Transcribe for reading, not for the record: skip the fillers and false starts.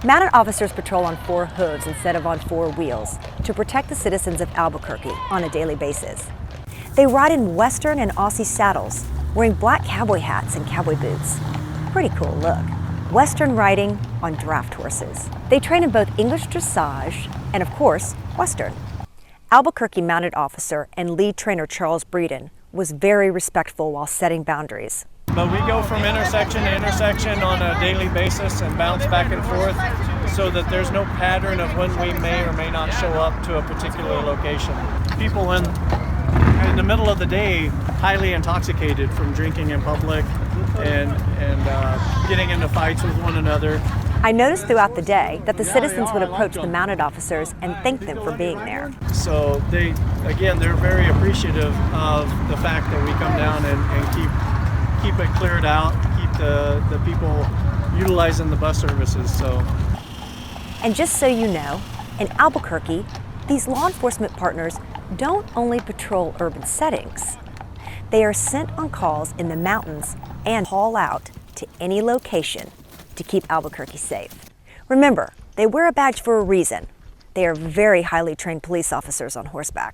Mounted officers patrol on 4 hooves instead of on 4 wheels to protect the citizens of Albuquerque on a daily basis. They ride in Western and Aussie saddles, wearing black cowboy hats and cowboy boots. Pretty cool look. Western riding on draft horses. They train in both English dressage and, of course, Western. Albuquerque Mounted Officer and lead trainer Charles Breeden was very respectful while setting boundaries. But we go from intersection to intersection on a daily basis and bounce back and forth so that there's no pattern of when we may or may not show up to a particular location. People in the middle of the day highly intoxicated from drinking in public and getting into fights with one another. I noticed throughout the day that the citizens would approach the mounted officers and thank them for being there. So they're very appreciative of the fact that we come down and keep it cleared out, keep the people utilizing the bus services. And just so you know, in Albuquerque, these law enforcement partners don't only patrol urban settings. They are sent on calls in the mountains and haul out to any location to keep Albuquerque safe. Remember, they wear a badge for a reason. They are very highly trained police officers on horseback.